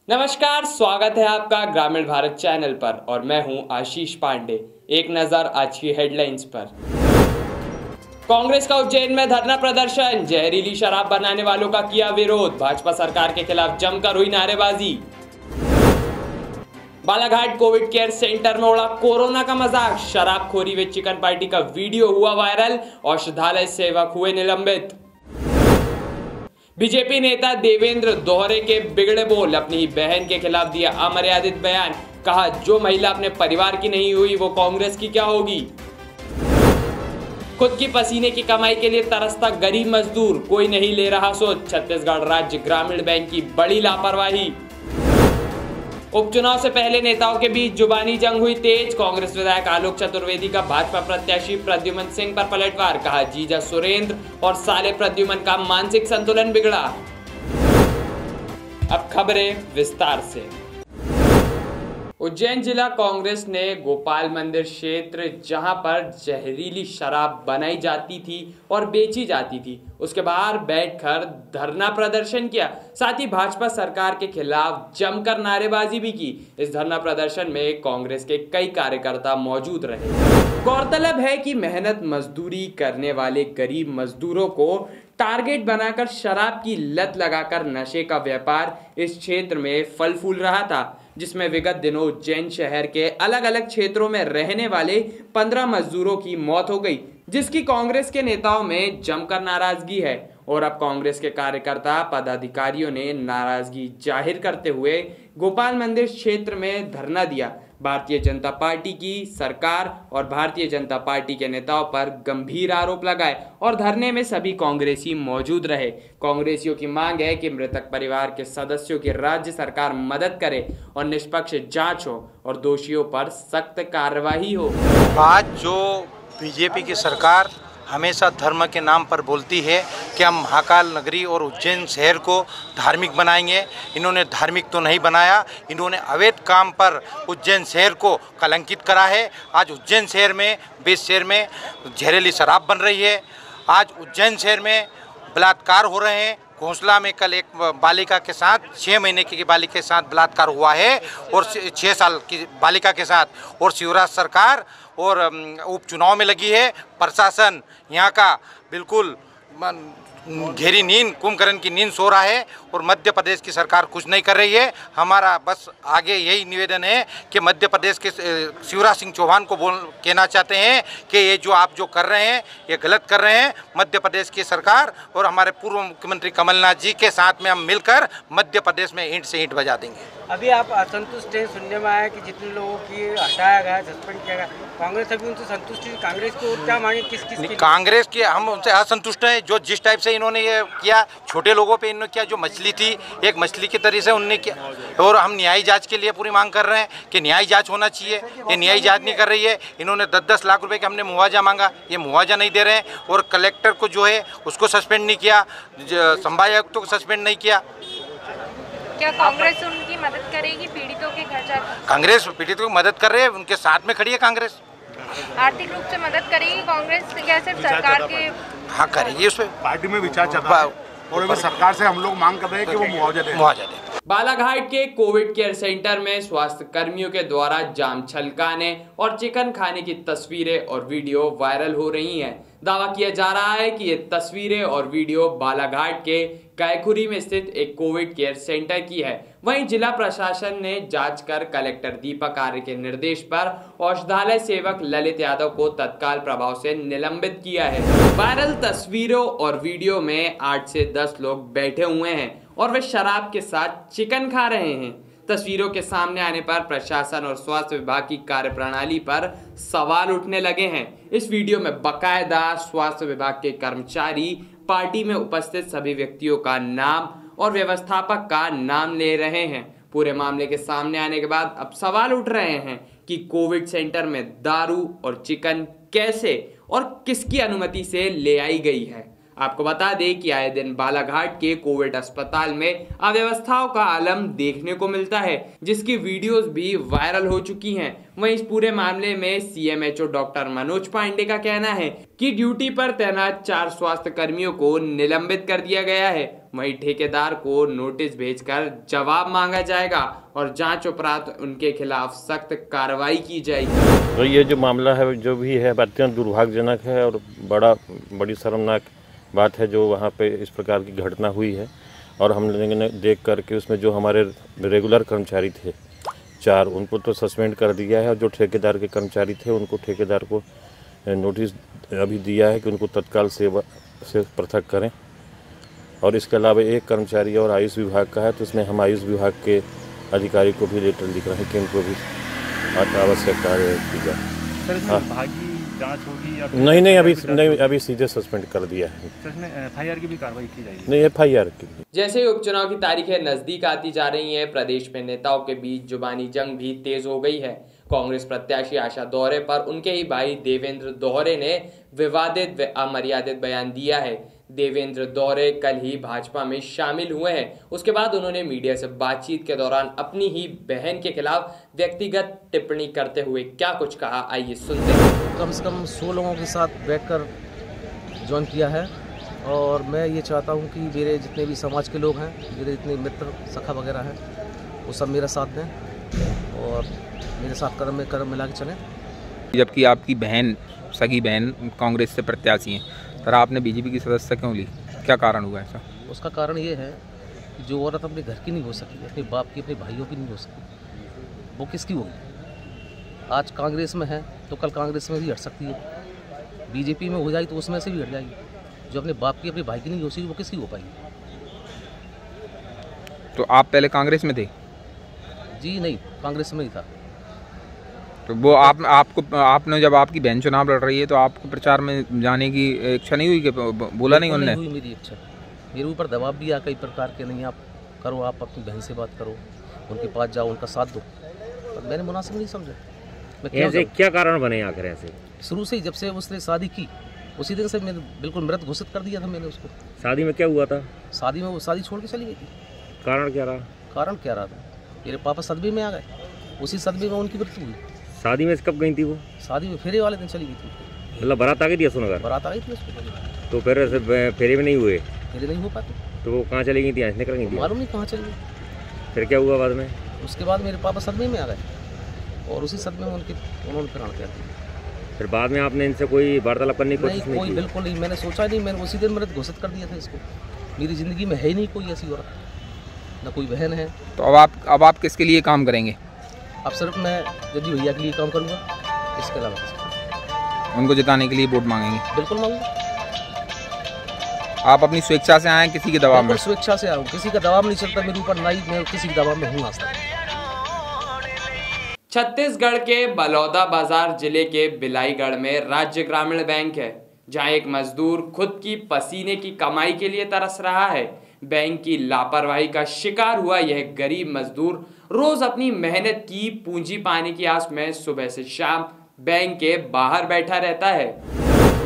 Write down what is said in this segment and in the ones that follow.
नमस्कार, स्वागत है आपका ग्रामीण भारत चैनल पर और मैं हूं आशीष पांडे। एक नजर आज की हेडलाइंस पर। कांग्रेस का उज्जैन में धरना प्रदर्शन, जहरीली शराब बनाने वालों का किया विरोध, भाजपा सरकार के खिलाफ जमकर हुई नारेबाजी। बालाघाट कोविड केयर सेंटर में उड़ा कोरोना का मजाक, शराबखोरी व चिकन पार्टी का वीडियो हुआ वायरल, औषधालय सेवक हुए निलंबित। बीजेपी नेता देवेंद्र दोहरे के बिगड़े बोल, अपनी ही बहन के खिलाफ दिया अमर्यादित बयान, कहा जो महिला अपने परिवार की नहीं हुई वो कांग्रेस की क्या होगी। खुद की पसीने की कमाई के लिए तरसता गरीब मजदूर, कोई नहीं ले रहा सोच, छत्तीसगढ़ राज्य ग्रामीण बैंक की बड़ी लापरवाही। उपचुनाव से पहले नेताओं के बीच जुबानी जंग हुई तेज, कांग्रेस विधायक आलोक चतुर्वेदी का भाजपा प्रत्याशी प्रद्युमन सिंह पर पलटवार, कहा जीजा सुरेंद्र और साले प्रद्युमन का मानसिक संतुलन बिगड़ा। अब खबरें विस्तार से। उज्जैन जिला कांग्रेस ने गोपाल मंदिर क्षेत्र, जहां पर जहरीली शराब बनाई जाती थी और बेची जाती थी, उसके बाहर बैठकर धरना प्रदर्शन किया। साथ ही भाजपा सरकार के खिलाफ जमकर नारेबाजी भी की। इस धरना प्रदर्शन में कांग्रेस के कई कार्यकर्ता मौजूद रहे। गौरतलब है कि मेहनत मजदूरी करने वाले गरीब मजदूरों को टारगेट बनाकर शराब की लत लगाकर नशे का व्यापार इस क्षेत्र में फल फूल रहा था, जिसमें विगत दिनों उज्जैन शहर के अलग अलग क्षेत्रों में रहने वाले 15 मजदूरों की मौत हो गई, जिसकी कांग्रेस के नेताओं में जमकर नाराजगी है। और अब कांग्रेस के कार्यकर्ता पदाधिकारियों ने नाराजगी जाहिर करते हुए गोपाल मंदिर क्षेत्र में धरना दिया। भारतीय जनता पार्टी की सरकार और भारतीय जनता पार्टी के नेताओं पर गंभीर आरोप लगाए और धरने में सभी कांग्रेसी मौजूद रहे। कांग्रेसियों की मांग है कि मृतक परिवार के सदस्यों की राज्य सरकार मदद करे और निष्पक्ष जांच हो और दोषियों पर सख्त कार्रवाई हो। आज जो बीजेपी की सरकार हमेशा धर्म के नाम पर बोलती है कि हम महाकाल नगरी और उज्जैन शहर को धार्मिक बनाएंगे, इन्होंने धार्मिक तो नहीं बनाया, इन्होंने अवैध काम पर उज्जैन शहर को कलंकित करा है। आज उज्जैन शहर में, बेस शहर में जहरीली शराब बन रही है। आज उज्जैन शहर में बलात्कार हो रहे हैं। घोंसला में कल एक बालिका के साथ 6 महीने की बालिका के साथ बलात्कार हुआ है और 6 साल की बालिका के साथ। और शिवराज सरकार और उपचुनाव में लगी है। प्रशासन यहाँ का बिल्कुल गहरी नींद, कुंभकर्ण की नींद सो रहा है और मध्य प्रदेश की सरकार कुछ नहीं कर रही है। हमारा बस आगे यही निवेदन है कि मध्य प्रदेश के शिवराज सिंह चौहान को कहना चाहते हैं कि ये जो आप जो कर रहे हैं ये गलत कर रहे हैं। मध्य प्रदेश की सरकार और हमारे पूर्व मुख्यमंत्री कमलनाथ जी के साथ में हम मिलकर मध्य प्रदेश में ईंट से ईंट बजा देंगे। अभी आप असंतुष्ट हैं, सुनने में आया कि जितने लोगों की हटाया गया, सस्पेंड किया गया, कांग्रेस अभी उनसे संतुष्ट है। कांग्रेस को क्या मांगे, किस कांग्रेस की हम उनसे असंतुष्ट हैं। जो जिस टाइप से इन्होंने ये किया, छोटे लोगों पे इन्होंने किया, जो मछली थी एक मछली की तरह से उन्होंने किया। और हम न्यायी जांच के लिए पूरी मांग कर रहे हैं कि न्यायी जांच होना चाहिए। ये न्यायी जांच नहीं कर रही है। इन्होंने 10-10 लाख रुपए का हमने मुआवजा मांगा, ये मुआवजा नहीं दे रहे हैं। और कलेक्टर को जो है उसको सस्पेंड नहीं किया, संभागायुक्त को सस्पेंड नहीं किया। क्या कांग्रेस उनकी मदद करेगी, पीड़ितों के घर जाकर? कांग्रेस पीड़ितों की मदद कर रही है, उनके साथ में खड़ी है कांग्रेस। आर्थिक रूप से मदद करेगी कांग्रेस या सिर्फ सरकार के? हाँ करेगी, उस पर पार्टी में विचार चल रहा है और अभी सरकार से हम लोग मांग कर रहे हैं कि वो मुआवजा दे। बालाघाट के कोविड केयर सेंटर में स्वास्थ्य कर्मियों के द्वारा जाम छलकाने और चिकन खाने की तस्वीरें और वीडियो वायरल हो रही हैं। दावा किया जा रहा है कि ये तस्वीरें और वीडियो बालाघाट के कैखुरी में स्थित एक कोविड केयर सेंटर की है। वहीं जिला प्रशासन ने जांच कर कलेक्टर दीपक आर्य के निर्देश पर औषधालय सेवक ललित यादव को तत्काल प्रभाव से निलंबित किया है। वायरल तस्वीरों और वीडियो में 8 से 10 लोग बैठे हुए हैं और वे शराब के साथ चिकन खा रहे हैं। तस्वीरों के सामने आने पर प्रशासन और स्वास्थ्य विभाग की कार्यप्रणाली पर सवाल उठने लगे हैं। इस वीडियो में बकायदा स्वास्थ्य विभाग के कर्मचारी पार्टी में उपस्थित सभी व्यक्तियों का नाम और व्यवस्थापक का नाम ले रहे हैं। पूरे मामले के सामने आने के बाद अब सवाल उठ रहे हैं कि कोविड सेंटर में दारू और चिकन कैसे और किसकी अनुमति से ले आई गई है। आपको बता दें कि आए दिन बालाघाट के कोविड अस्पताल में अव्यवस्थाओं का आलम देखने को मिलता है, जिसकी वीडियोस भी वायरल हो चुकी हैं। वहीं इस पूरे मामले में सीएमएचओ डॉक्टर मनोज पांडे का कहना है कि ड्यूटी पर तैनात 4 स्वास्थ्य कर्मियों को निलंबित कर दिया गया है। वहीं ठेकेदार को नोटिस भेजकर जवाब मांगा जाएगा और जांच उपरांत उनके खिलाफ सख्त कार्रवाई की जाएगी। तो ये जो मामला है जो भी है अत्यंत दुर्भाग्यजनक है और बड़ी शर्मनाक बात है जो वहाँ पे इस प्रकार की घटना हुई है। और हम लोगों ने देख करके उसमें जो हमारे रेगुलर कर्मचारी थे 4 उनको तो सस्पेंड कर दिया है और जो ठेकेदार के कर्मचारी थे उनको ठेकेदार को नोटिस अभी दिया है कि उनको तत्काल सेवा से पृथक करें। और इसके अलावा एक कर्मचारी और आयुष विभाग का है, तो इसमें हम आयुष विभाग के अधिकारी को भी लेटर लिख रहे हैं कि इनको भी आवश्यक कार्य की जाए। भागी जांच होगी या नहीं अभी सीधे सस्पेंड कर दिया है। इसमें एफआईआर की भी कार्रवाई की जाएगी? नहीं, एफआईआर की। जैसे ही उपचुनाव की तारीखें नजदीक आती जा रही हैं, प्रदेश में नेताओं के बीच जुबानी जंग भी तेज हो गई है। कांग्रेस प्रत्याशी आशा दोहरे पर उनके ही भाई देवेंद्र दोहरे ने विवादित व अमर्यादित बयान दिया है। देवेंद्र दोहरे कल ही भाजपा में शामिल हुए हैं। उसके बाद उन्होंने मीडिया से बातचीत के दौरान अपनी ही बहन के खिलाफ व्यक्तिगत टिप्पणी करते हुए क्या कुछ कहा, आइए सुनते हैं। कम से कम 100 लोगों के साथ बैठकर ज्वाइन किया है और मैं ये चाहता हूँ कि मेरे जितने भी समाज के लोग हैं, मेरे जितने मित्र सखा वगैरह हैं, वो सब मेरा साथ दें और मेरे साथ कदम में कदम मिला के चलें। जबकि आपकी बहन, सगी बहन कांग्रेस से प्रत्याशी हैं, पर आपने बीजेपी की सदस्यता क्यों ली? क्या कारण हुआ ऐसा? उसका कारण ये है कि जो औरत अपने घर की नहीं हो सकी, अपने बाप की, अपने भाइयों की नहीं हो सकी, वो किसकी होगी? आज कांग्रेस में है तो कल कांग्रेस में भी हट सकती है, बीजेपी में हो जाएगी तो उसमें से भी हट जाएगी। जो अपने बाप की, अपने भाई की नहीं हो सकी, वो किसकी हो पाएगी? तो आप पहले कांग्रेस में थे? जी नहीं, कांग्रेस में ही था। तो वो आपने जब आपकी बहन चुनाव लड़ रही है तो आपको प्रचार में जाने की इच्छा नहीं हुई कि बोला नहीं उन्होंने? हुई मेरी इच्छा। मेरे ऊपर दबाव भी आ कई प्रकार के, नहीं आप करो, आप अपनी बहन से बात करो, उनके पास जाओ, उनका साथ दो, पर मैंने मुनासिब नहीं समझा। ऐसे क्या कारण बने आखिर? ऐसे शुरू से ही जब से उसने शादी की उसी दिन से मैंने बिल्कुल मृत घोषित कर दिया था मैंने उसको। शादी में क्या हुआ था? शादी में वो शादी छोड़ के चली गई थी। कारण क्या रहा? कारण क्या रहा था? मेरे पापा सदमे में आ गए, उसी सदमे में उनकी मृत्यु हुई। शादी में कब गई थी वो? शादी में फेरे वाले दिन चली गई थी। मतलब बारात आ गई थी सोनगर? बारात आ गई थी उसको। तो फिर फेरे में नहीं हुए? फेरे नहीं हो पाते। तो वो कहाँ चली गई थी? यहाँ निकल गई थी? मालूम नहीं कहाँ चली गई। फिर क्या हुआ बाद में? उसके बाद मेरे पापा सदमे में आ गए और उसी सदमे में उन्होंने प्राण त्याग दिया। फिर बाद में आपने इनसे कोई वार्तालाप करने की कोशिश नहीं? कोई बिल्कुल नहीं, मैंने सोचा नहीं, मैंने उसी दिन मृत घोषित कर दिया था इसको। मेरी ज़िंदगी में है ही नहीं कोई ऐसी औरत, ना कोई बहन है। तो अब आप किसके लिए काम करेंगे? अब सिर्फ मैं जदयू भैया के लिए काम करूँगा, इसके अलावा उनको जिताने के लिए वोट मांगेंगे? बिल्कुल मांगूंगा। आप अपनी स्वेच्छा से आए, किसी के दबाव में? स्वेच्छा से आऊँ, किसी का दबाव नहीं चलता मेरे ऊपर, ना ही मैं किसी के दबाव में हूँ आज तक। छत्तीसगढ़ के बलौदा बाजार जिले के बिलाईगढ़ में राज्य ग्रामीण बैंक है, जहां एक मजदूर खुद की पसीने की कमाई के लिए तरस रहा है। बैंक की लापरवाही का शिकार हुआ यह गरीब मजदूर रोज अपनी मेहनत की पूंजी पाने की आस में सुबह से शाम बैंक के बाहर बैठा रहता है।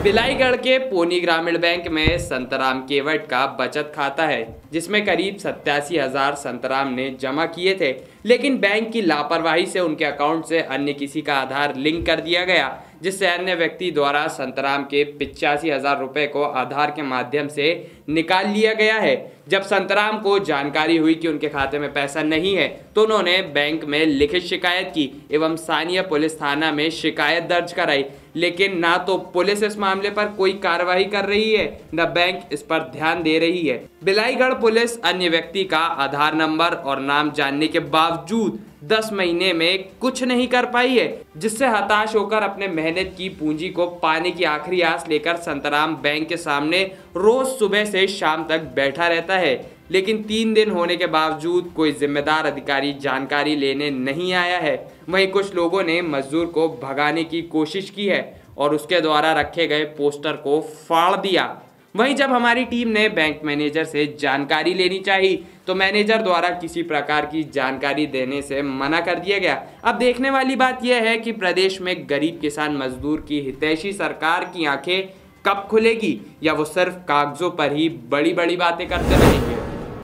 बिलाईगढ़ के पोनी ग्रामीण बैंक में संतराम केवट का बचत खाता है, जिसमें करीब 87,000 संतराम ने जमा किए थे, लेकिन बैंक की लापरवाही से उनके अकाउंट से अन्य किसी का आधार लिंक कर दिया गया, जिससे अन्य व्यक्ति द्वारा संतराम के 85,000 रुपए को आधार के माध्यम से निकाल लिया गया है। जब संतराम को जानकारी हुई कि उनके खाते में पैसा नहीं है, तो उन्होंने बैंक में लिखित शिकायत की एवं स्थानीय पुलिस थाना में शिकायत दर्ज कराई, लेकिन ना तो पुलिस इस मामले पर कोई कार्रवाई कर रही है, न बैंक इस पर ध्यान दे रही है। बिलाईगढ़ पुलिस अन्य व्यक्ति का आधार नंबर और नाम जानने के बावजूद 10 महीने में कुछ नहीं कर पाई है, जिससे हताश होकर अपने मेहनत की पूंजी को पाने की आखिरी आस लेकर संतराम बैंक के सामने रोज सुबह से शाम तक बैठा रहता है। लेकिन 3 दिन होने के बावजूद कोई जिम्मेदार अधिकारी जानकारी लेने नहीं आया है। वहीं कुछ लोगों ने मजदूर को भगाने की कोशिश की है और उसके द्वारा रखे गए पोस्टर को फाड़ दिया। वहीं जब हमारी टीम ने बैंक मैनेजर से जानकारी लेनी चाहिए, तो मैनेजर द्वारा किसी प्रकार की जानकारी देने से मना कर दिया गया। अब देखने वाली बात यह है कि प्रदेश में गरीब किसान मजदूर की हितैषी सरकार की आंखें कब खुलेगी या वो सिर्फ कागजों पर ही बड़ी बड़ी बातें करते रहेंगे?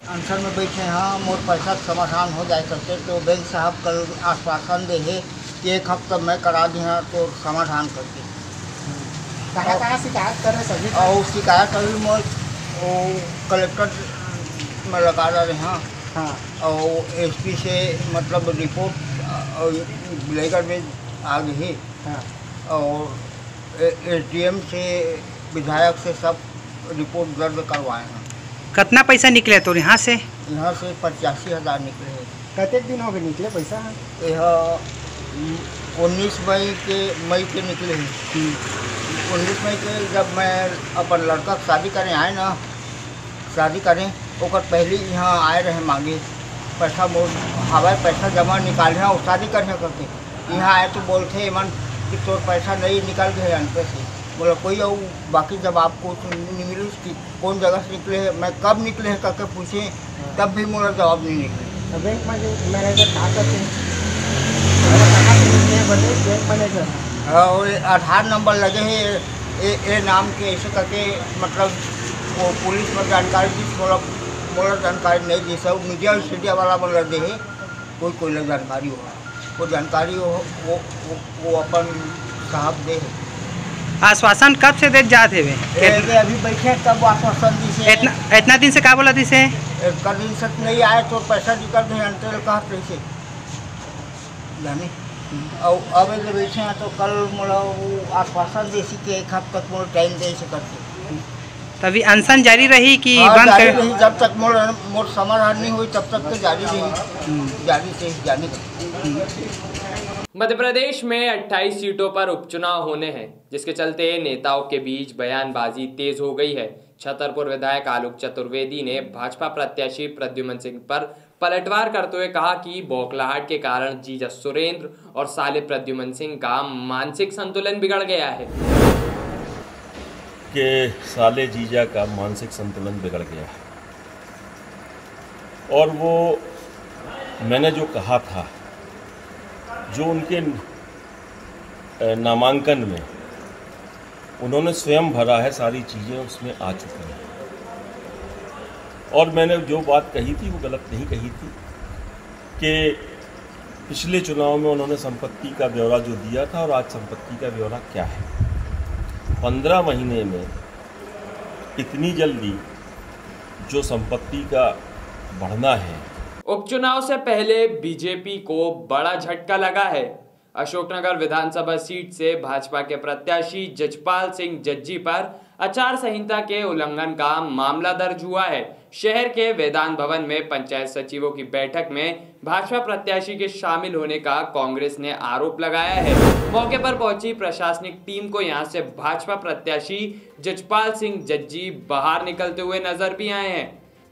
अनशन में बैठे हैं, मोर पैसा समाधान हो जाए करते तो बैंक साहब कल आश्वासन दे है कि 1 हफ्ता में करा दी हैं तो समाधान करके। कहाँ शिकायत कर रहे सभी? और शिकायत अभी मोर कलेक्टर में लगा रहे हैं। हाँ। और एसपी से मतलब रिपोर्ट लेकर में आ गई है। हाँ। और एसडीएम से विधायक से सब रिपोर्ट दर्ज करवाए हैं। कितना पैसा निकले तो यहाँ से? यहाँ से 85,000 निकले हैं। कितने दिन हो गए निकले पैसा? यह 19 मई के निकले हैं। 19 मई के जब मैं अपन लड़का की शादी करें आए ना, शादी करें ओकर पहले यहाँ आए रहे मांगे पैसा, मोर हवाई पैसा जमा निकाले और शादी करने करके यहाँ आए तो बोलते मन कि तो पैसा नहीं निकल गए अंतर से। बोला कोई और बाकी जब आपको नहीं मिले कि कौन जगह से निकले हैं, मैं कब निकले हैं करके पूछे तब भी मेरा जवाब नहीं निकले। बैंक में मैनेजर कहाँ करते हैं? बैंक मैनेजर और आधार नंबर लगे हैं ए नाम के ऐसे करके, मतलब वो पुलिस में जानकारी दी, मोला जानकारी नहीं दी। सब मीडिया वाला बोल दे है कोई लग जानकारी हो, वो जानकारी हो वो अपन साहब दे है। आश्वासन कब से दे जाते हुए? अभी बैठे तब आश्वासन दी से। इतना दिन से क्या बोला थी से? कल दिन से नहीं आए तो पैसा निकल गए अंतर कहा कैसे जाने। और अब बैठे हैं तो कल मोला वो आश्वासन दे सी कि 1 हफ्ता तक मोला टाइम दे से करके। तभी अनशन जारी रही कि बंद जारी रही? जब तक मोर समाधान नहीं हुई तब तक तो जारी रही, जारी से जाने का। मध्य प्रदेश में 28 सीटों पर उपचुनाव होने हैं, जिसके चलते नेताओं के बीच बयानबाजी तेज हो गई है। छतरपुर विधायक आलोक चतुर्वेदी ने भाजपा प्रत्याशी प्रद्युमन सिंह पर पलटवार करते हुए कहा कि बौखलाहट के कारण जीजा सुरेंद्र और साले प्रद्युमन सिंह का मानसिक संतुलन बिगड़ गया है। कि साले जीजा का मानसिक संतुलन बिगड़ गया है और वो मैंने जो कहा था, जो उनके नामांकन में उन्होंने स्वयं भरा है, सारी चीज़ें उसमें आ चुकी हैं। और मैंने जो बात कही थी वो गलत नहीं कही थी कि पिछले चुनाव में उन्होंने संपत्ति का ब्यौरा जो दिया था और आज संपत्ति का ब्यौरा क्या है। 15 महीने में इतनी जल्दी जो संपत्ति का बढ़ना है। उपचुनाव से पहले बीजेपी को बड़ा झटका लगा है। अशोकनगर विधानसभा सीट से भाजपा के प्रत्याशी जजपाल सिंह जज्जी पर आचार संहिता के उल्लंघन का मामला दर्ज हुआ है। शहर के वेदांत भवन में पंचायत सचिवों की बैठक में भाजपा प्रत्याशी के शामिल होने का कांग्रेस ने आरोप लगाया है। मौके पर पहुंची प्रशासनिक टीम को यहां से भाजपा प्रत्याशी जजपाल सिंह जज्जी बाहर निकलते हुए नजर भी आए हैं।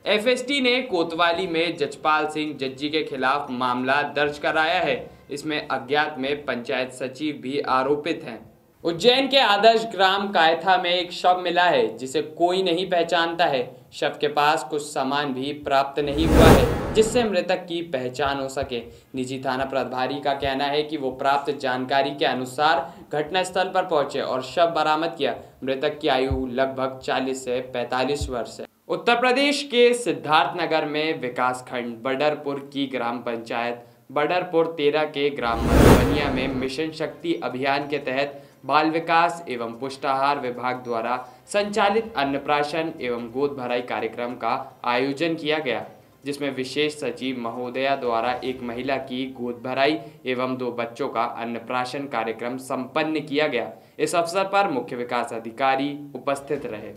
एफएसटी ने कोतवाली में जजपाल सिंह जज्जी के खिलाफ मामला दर्ज कराया है। इसमें अज्ञात में पंचायत सचिव भी आरोपित हैं। उज्जैन के आदर्श ग्राम कायथा में एक शव मिला है जिसे कोई नहीं पहचानता है। शव के पास कुछ सामान भी प्राप्त नहीं हुआ है जिससे मृतक की पहचान हो सके। निजी थाना प्रभारी का कहना है कि वो प्राप्त जानकारी के अनुसार घटनास्थल पर पहुंचे और शव बरामद किया। मृतक की आयु लगभग 40 से 45 वर्ष है। उत्तर प्रदेश के सिद्धार्थनगर में विकासखंड बडरपुर की ग्राम पंचायत बडरपुर 13 के ग्राम मधुबनिया में मिशन शक्ति अभियान के तहत बाल विकास एवं पुष्टाहार विभाग द्वारा संचालित अन्नप्राशन एवं गोद भराई कार्यक्रम का आयोजन किया गया, जिसमें विशेष सचिव महोदया द्वारा एक महिला की गोद भराई एवं 2 बच्चों का अन्नप्राशन कार्यक्रम संपन्न किया गया। इस अवसर पर मुख्य विकास अधिकारी उपस्थित रहे।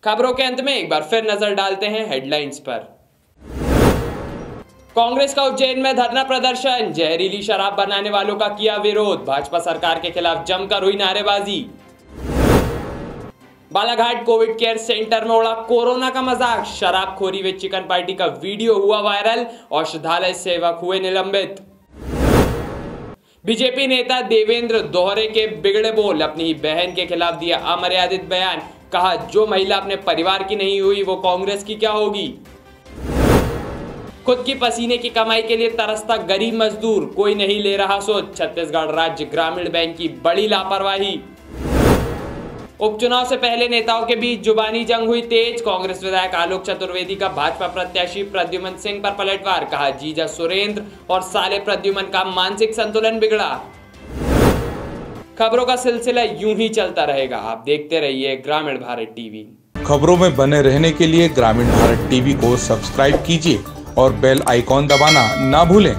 खबरों के अंत में एक बार फिर नजर डालते हैं हेडलाइंस पर। कांग्रेस का उज्जैन में धरना प्रदर्शन, जहरीली शराब बनाने वालों का किया विरोध, भाजपा सरकार के खिलाफ जमकर हुई नारेबाजी। बालाघाट कोविड केयर सेंटर में उड़ा कोरोना का मजाक, शराबखोरी व चिकन पार्टी का वीडियो हुआ वायरल, औषधालय सेवक हुए निलंबित। बीजेपी नेता देवेंद्र दोहरे के बिगड़े बोल, अपनी बहन के खिलाफ दिया अमर्यादित बयान, कहा जो महिला अपने परिवार की नहीं हुई वो कांग्रेस की क्या होगी। खुद की पसीने की कमाई के लिए तरसता गरीब मजदूर, कोई नहीं ले रहा सोच, छत्तीसगढ़ राज्य ग्रामीण बैंक की बड़ी लापरवाही। उपचुनाव से पहले नेताओं के बीच जुबानी जंग हुई तेज। कांग्रेस विधायक आलोक चतुर्वेदी का भाजपा प्रत्याशी प्रद्युमन सिंह पर पलटवार, कहा जीजा सुरेंद्र और साले प्रद्युमन का मानसिक संतुलन बिगड़ा। खबरों का सिलसिला यूं ही चलता रहेगा, आप देखते रहिए ग्रामीण भारत टीवी। खबरों में बने रहने के लिए ग्रामीण भारत टीवी को सब्सक्राइब कीजिए और बेल आइकॉन दबाना ना भूलें।